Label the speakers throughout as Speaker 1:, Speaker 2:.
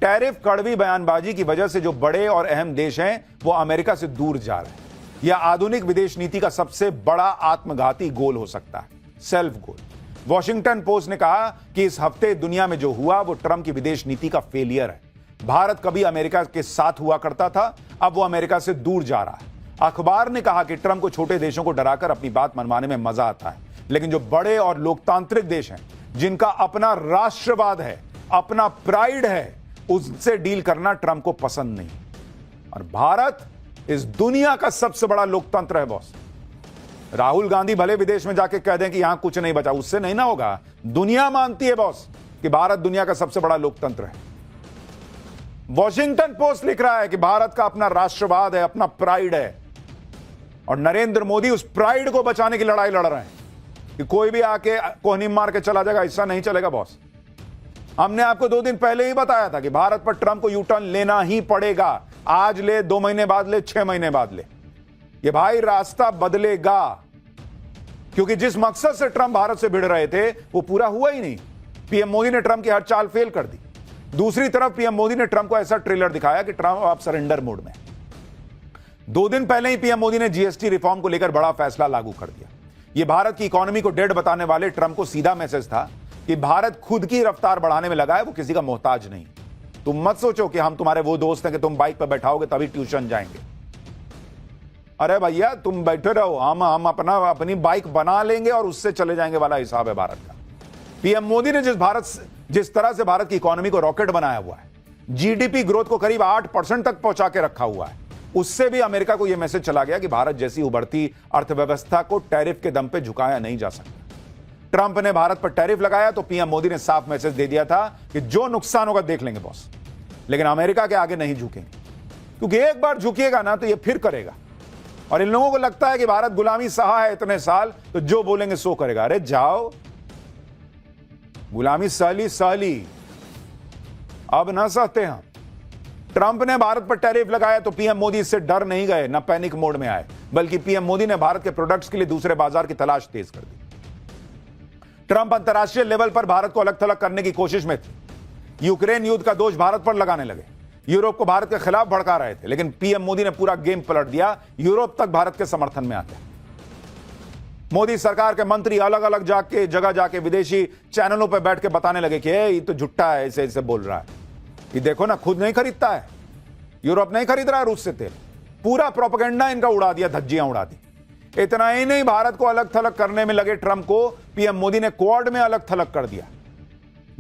Speaker 1: Tariff कड़वी बयानबाजी की वजह से जो बड़े और अहम देश हैं वो अमेरिका से दूर जा रहे हैं। यह आधुनिक विदेश नीति का सबसे बड़ा आत्मघाती गोल हो सकता है, सेल्फ गोल। वॉशिंगटन पोस्ट ने कहा कि इस हफ्ते दुनिया में जो हुआ वो ट्रंप की विदेश नीति का फेलियर है। भारत कभी अमेरिका के साथ हुआ करता था, अब वो अमेरिका से दूर जा रहा है। अखबार ने कहा कि ट्रंप को छोटे देशों को डराकर अपनी बात मनवाने में मजा आता है, लेकिन जो बड़े और लोकतांत्रिक देश हैं, जिनका अपना राष्ट्रवाद है, अपना प्राइड है, उनसे डील करना ट्रंप को पसंद नहीं। और भारत इस दुनिया का सबसे बड़ा लोकतंत्र है बॉस। राहुल गांधी भले विदेश में जाके कह दें कि यहां कुछ नहीं बचा, उससे नहीं ना होगा। दुनिया मानती है बॉस कि भारत दुनिया का सबसे बड़ा लोकतंत्र है। वॉशिंगटन पोस्ट लिख रहा है कि भारत का अपना राष्ट्रवाद है, अपना प्राइड है, और नरेंद्र मोदी उस प्राइड को बचाने की लड़ाई लड़ रहे हैं कि कोई भी आके कोहनी मार के चला जाएगा, ऐसा नहीं चलेगा बॉस। हमने आपको 2 दिन पहले ही बताया था कि भारत पर ट्रंप को यू टर्न लेना ही पड़ेगा। आज ले, 2 महीने बाद ले, 6 महीने बाद ले, ये भाई रास्ता बदलेगा, क्योंकि जिस मकसद से ट्रंप भारत से भिड़ रहे थे वो पूरा हुआ ही नहीं। पीएम मोदी ने ट्रंप की हर चाल फेल कर दी। दूसरी तरफ पीएम मोदी ने ट्रंप को ऐसा ट्रेलर दिखाया कि ट्रंप अब सरेंडर मोड में। 2 दिन पहले ही पीएम मोदी ने जीएसटी रिफॉर्म को लेकर बड़ा फैसला लागू कर दिया। यह भारत की इकोनॉमी को डेड बताने वाले ट्रंप को सीधा मैसेज था कि भारत खुद की रफ्तार बढ़ाने में लगा है, वो किसी का मोहताज नहीं। तुम मत सोचो कि हम तुम्हारे वो दोस्त हैं कि तुम बाइक पर बैठाओगे तभी ट्यूशन जाएंगे। अरे भैया तुम बैठे रहो, हम अपनी बाइक बना लेंगे और उससे चले जाएंगे वाला हिसाब है भारत का। पीएम मोदी ने जिस तरह से भारत की इकोनॉमी को रॉकेट बनाया हुआ है, जीडीपी ग्रोथ को करीब 8% तक पहुंचा के रखा हुआ है, उससे भी अमेरिका को यह मैसेज चला गया कि भारत जैसी उभरती अर्थव्यवस्था को टैरिफ के दम पे झुकाया नहीं जा सकता। ट्रंप ने भारत पर टैरिफ लगाया तो पीएम मोदी ने साफ मैसेज दे दिया था कि जो नुकसान होगा देख लेंगे बॉस, लेकिन अमेरिका के आगे नहीं झुकेंगे, क्योंकि एक बार झुकिएगा ना तो ये फिर करेगा। और इन लोगों को लगता है कि भारत गुलामी सहा है इतने साल, तो जो बोलेंगे सो करेगा। अरे जाओ, गुलामी सहली, अब ना सहते हम। ट्रंप ने भारत पर टैरिफ लगाया तो पीएम मोदी इससे डर नहीं गए, ना पैनिक मोड में आए, बल्कि पीएम मोदी ने भारत के प्रोडक्ट्स के लिए दूसरे बाजार की तलाश तेज कर दी। ट्रंप अंतर्राष्ट्रीय लेवल पर भारत को अलग थलग करने की कोशिश में थे। यूक्रेन युद्ध का दोष भारत पर लगाने लगे, यूरोप को भारत के खिलाफ भड़का रहे थे, लेकिन पीएम मोदी ने पूरा गेम पलट दिया। यूरोप तक भारत के समर्थन में आते हैं। मोदी सरकार के मंत्री अलग अलग जगह जाके विदेशी चैनलों पर बैठ के बताने लगे कि ये तो झुट्टा है, ऐसे ऐसे बोल रहा है, ये देखो ना, खुद नहीं खरीदता है, यूरोप नहीं खरीद रहा है रूस से तेल। पूरा प्रोपेगेंडा इनका उड़ा दिया, धज्जियां उड़ा दी। इतना ही नहीं, भारत को अलग थलग करने में लगे ट्रंप को पीएम मोदी ने क्वाड में अलग थलग कर दिया।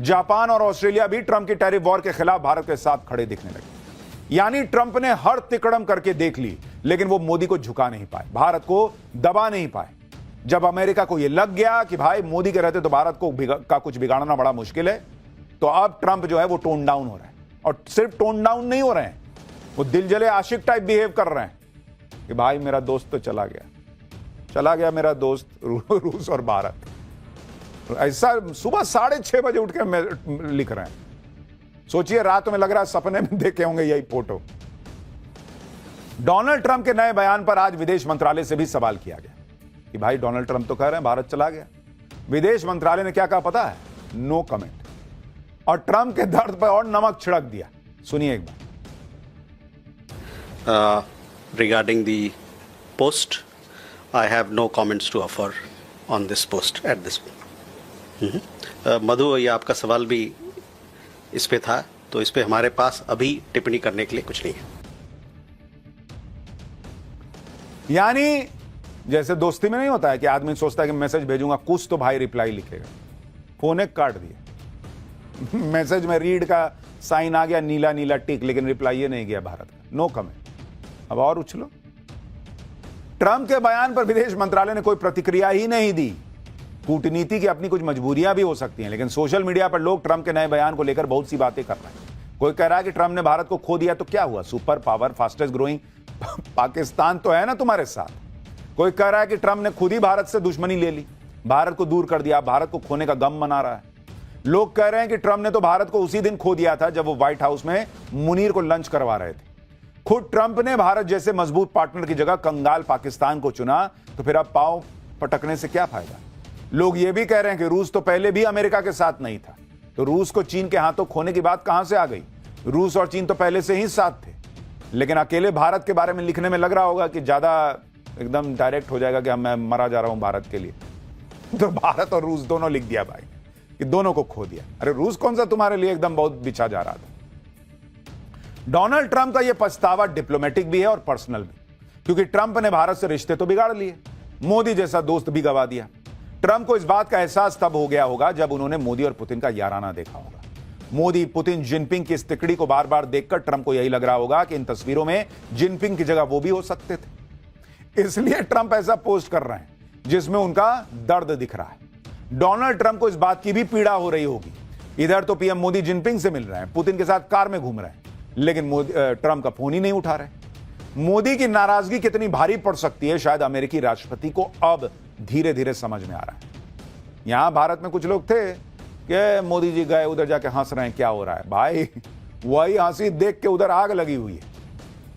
Speaker 1: जापान और ऑस्ट्रेलिया भी ट्रंप की टैरिफ वॉर के खिलाफ भारत के साथ खड़े दिखने लगे। यानी ट्रंप ने हर तिकड़म करके देख ली, लेकिन वो मोदी को झुका नहीं पाए, भारत को दबा नहीं पाए। जब अमेरिका को यह लग गया कि भाई मोदी के रहते तो भारत का कुछ बिगाड़ना बड़ा मुश्किल है, तो अब ट्रंप जो है वो टोन डाउन हो रहा है। और सिर्फ टोन डाउन नहीं हो रहे हैं, वो दिल जले आशिक टाइप बिहेव कर रहे हैं कि भाई मेरा दोस्त तो चला गया मेरा दोस्त रूस और भारत। ऐसा सुबह 6:30 बजे उठ के लिख रहे हैं। सोचिए, रात में लग रहा है सपने में देखे होंगे यही फोटो। डोनाल्ड ट्रंप के नए बयान पर आज विदेश मंत्रालय से भी सवाल किया गया कि भाई डोनाल्ड ट्रंप तो कह रहे हैं भारत चला गया। विदेश मंत्रालय ने क्या कहा पता है? No comment. और ट्रंप के दर्द पर और नमक छिड़क दिया। सुनिए एक बार।
Speaker 2: Regarding the post, I have no comments to offer on this post at this point. मधु, ये आपका सवाल भी इस पे था, तो इस पे हमारे पास अभी टिप्पणी करने के लिए कुछ नहीं है।
Speaker 1: यानी जैसे दोस्ती में नहीं होता है कि आदमी सोचता है कि मैसेज भेजूंगा कुछ तो भाई रिप्लाई लिखेगा, फोन काट दिया। मैसेज में रीड का साइन आ गया, नीला नीला टिक, लेकिन रिप्लाई ये नहीं गया भारत का। No comment. अब और उछलो। ट्रंप के बयान पर विदेश मंत्रालय ने कोई प्रतिक्रिया ही नहीं दी। कूटनीति की अपनी कुछ मजबूरियां भी हो सकती हैं, लेकिन सोशल मीडिया पर लोग ट्रंप के नए बयान को लेकर बहुत सी बातें कर रहे हैं। कोई कह रहा है कि ट्रंप ने भारत को खो दिया तो क्या हुआ, super power, fastest growing Pakistan तो है ना तुम्हारे साथ। कोई कह रहा है कि ट्रंप ने खुद ही भारत से दुश्मनी ले ली, भारत को दूर कर दिया, भारत को खोने का गम मना रहा है। लोग कह रहे हैं कि ट्रंप ने तो भारत को उसी दिन खो दिया था जब वो व्हाइट हाउस में मुनीर को लंच करवा रहे थे। खुद ट्रंप ने भारत जैसे मजबूत पार्टनर की जगह कंगाल पाकिस्तान को चुना, तो फिर अब पांव पटकने से क्या फायदा। लोग ये भी कह रहे हैं कि रूस तो पहले भी अमेरिका के साथ नहीं था, तो रूस को चीन के हाथों खोने की बात कहां से आ गई। रूस और चीन तो पहले से ही साथ थे, लेकिन अकेले भारत के बारे में लिखने में लग रहा होगा कि ज्यादा एकदम डायरेक्ट हो जाएगा कि मैं मरा जा रहा हूं भारत के लिए, तो भारत और रूस दोनों लिख दिया भाई कि दोनों को खो दिया। अरे रूस कौन सा तुम्हारे लिए एकदम बहुत बिछा जा रहा था। डोनाल्ड ट्रंप का यह पछतावा डिप्लोमेटिक भी है और पर्सनल भी, क्योंकि ट्रंप ने भारत से रिश्ते तो बिगाड़ लिए, मोदी जैसा दोस्त भी गवा दिया। ट्रंप को इस बात का एहसास तब हो गया होगा जब उन्होंने मोदी और पुतिन का याराना देखा होगा। मोदी, पुतिन, जिनपिंग की इस तिकड़ी को बार बार देखकर ट्रंप को यही लग रहा होगा कि इन तस्वीरों में जिनपिंग की जगह वो भी हो सकते थे, इसलिए ट्रंप ऐसा पोस्ट कर रहे हैं जिसमें उनका दर्द दिख रहा है। डोनाल्ड ट्रंप को इस बात की भी पीड़ा हो रही होगी, इधर तो पीएम मोदी जिनपिंग से मिल रहे हैं, पुतिन के साथ कार में घूम रहे हैं, लेकिन ट्रंप का फोन ही नहीं उठा रहे। मोदी की नाराजगी कितनी भारी पड़ सकती है, शायद अमेरिकी राष्ट्रपति को अब धीरे धीरे समझ में आ रहा है। यहां भारत में कुछ लोग थे कि मोदी जी गए उधर जाके हंस रहे हैं, क्या हो रहा है भाई, वही हंसी देख के उधर आग लगी हुई है।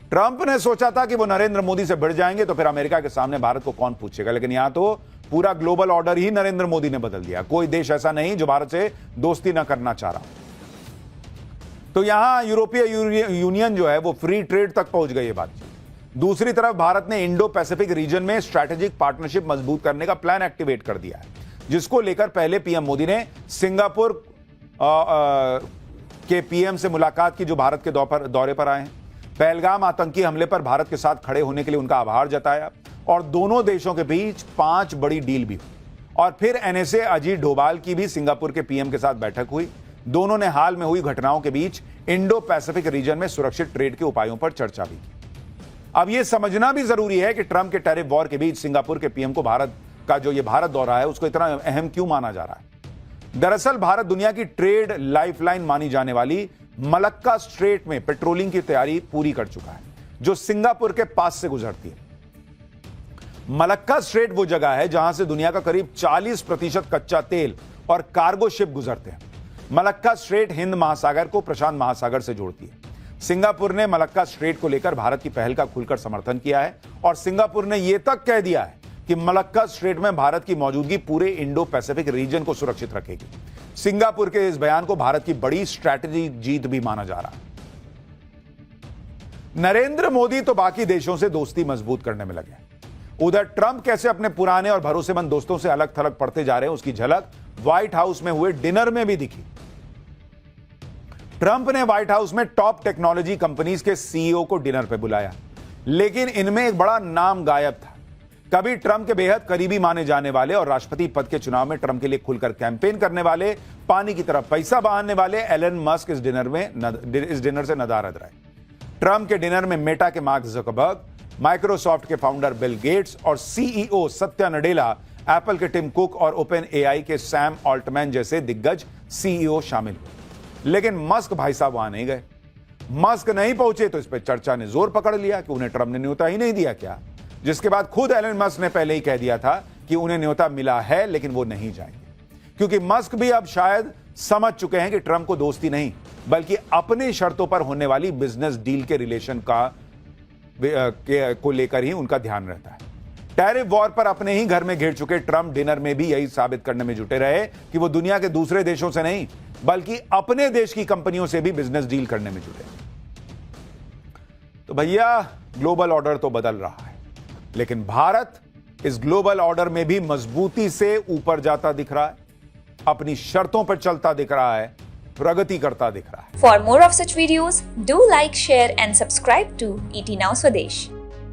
Speaker 1: ट्रंप ने सोचा था कि वो नरेंद्र मोदी से भिड़ जाएंगे तो फिर अमेरिका के सामने भारत को कौन पूछेगा, लेकिन यहां तो पूरा ग्लोबल ऑर्डर ही नरेंद्र मोदी ने बदल दिया। कोई देश ऐसा नहीं जो भारत से दोस्ती ना करना चाह रहा। तो यहां यूरोपीय यूनियन जो है वो फ्री ट्रेड तक पहुंच गई है बातचीत। दूसरी तरफ भारत ने इंडो पैसिफिक रीजन में स्ट्रैटेजिक पार्टनरशिप मजबूत करने का प्लान एक्टिवेट कर दिया है, जिसको लेकर पहले पीएम मोदी ने सिंगापुर के पीएम से मुलाकात की, जो भारत के दौरे पर आए हैं। पहलगाम आतंकी हमले पर भारत के साथ खड़े होने के लिए उनका आभार जताया और दोनों देशों के बीच 5 बड़ी डील भी हुई। और फिर एनएसए अजीत डोभाल की भी सिंगापुर के पीएम के साथ बैठक हुई। दोनों ने हाल में हुई घटनाओं के बीच इंडो पैसिफिक रीजन में सुरक्षित ट्रेड के उपायों पर चर्चा भी की। अब यह समझना भी जरूरी है कि ट्रंप के टैरिफ वॉर के बीच सिंगापुर के पीएम को भारत का जो ये भारत दौरा है उसको इतना अहम क्यों माना जा रहा है। दरअसल भारत दुनिया की ट्रेड लाइफलाइन मानी जाने वाली मलक्का स्ट्रेट में पेट्रोलिंग की तैयारी पूरी कर चुका है, जो सिंगापुर के पास से गुजरती है। मलक्का स्ट्रेट वो जगह है जहां से दुनिया का करीब 40% कच्चा तेल और कार्गो शिप गुजरते हैं। मलक्का स्ट्रेट हिंद महासागर को प्रशांत महासागर से जोड़ती है। सिंगापुर ने मलक्का स्ट्रेट को लेकर भारत की पहल का खुलकर समर्थन किया है और सिंगापुर ने यह तक कह दिया है कि मलक्का स्ट्रेट में भारत की मौजूदगी पूरे इंडो पैसिफिक रीजन को सुरक्षित रखेगी। सिंगापुर के इस बयान को भारत की बड़ी स्ट्रैटेजी जीत भी माना जा रहा है। नरेंद्र मोदी तो बाकी देशों से दोस्ती मजबूत करने में लगे, उधर ट्रंप कैसे अपने पुराने और भरोसेमंद दोस्तों से अलग थलग पड़ते जा रहे हैं, उसकी झलक व्हाइट हाउस में हुए डिनर में भी दिखी। ट्रंप ने व्हाइट हाउस में टॉप टेक्नोलॉजी कंपनीज के सीईओ को डिनर पर बुलाया, लेकिन इनमें एक बड़ा नाम गायब था। कभी ट्रंप के बेहद करीबी माने जाने वाले और राष्ट्रपति पद के चुनाव में ट्रंप के लिए खुलकर कैंपेन करने वाले, पानी की तरफ पैसा बहाने वाले एलन मस्क इस डिनर से नदारद रहे। ट्रंप के डिनर में मेटा के मार्क जकरबर्ग, माइक्रोसॉफ्ट के फाउंडर बिल गेट्स और सीईओ सत्या नडेला, एप्पल के टिम कुक और ओपन एआई के सैम ऑल्टमैन जैसे दिग्गज सीईओ शामिल हुए। लेकिन मस्क भाई साहब वहां नहीं गए। मस्क नहीं पहुंचे तो इस पर चर्चा ने जोर पकड़ लिया कि उन्हें ट्रंप ने न्योता ही नहीं दिया क्या, जिसके बाद खुद एलन मस्क ने पहले ही कह दिया था कि उन्हें न्योता मिला है लेकिन वो नहीं जाएंगे, क्योंकि मस्क भी अब शायद समझ चुके हैं कि ट्रंप को दोस्ती नहीं बल्कि अपनी शर्तों पर होने वाली बिजनेस डील के रिलेशन को लेकर ही उनका ध्यान रहता है। टैरिफ वॉर पर अपने ही घर में घिर चुके ट्रंप डिनर में भी यही साबित करने में जुटे रहे कि वो दुनिया के दूसरे देशों से नहीं बल्कि अपने देश की कंपनियों से भी बिजनेस डील करने में जुटे। तो भैया ग्लोबल ऑर्डर तो बदल रहा है, लेकिन भारत इस ग्लोबल ऑर्डर में भी मजबूती से ऊपर जाता दिख रहा है, अपनी शर्तों पर चलता दिख रहा है, प्रगति करता दिख रहा है।
Speaker 3: For more of such videos, do like, share and subscribe to ET Now Swadesh.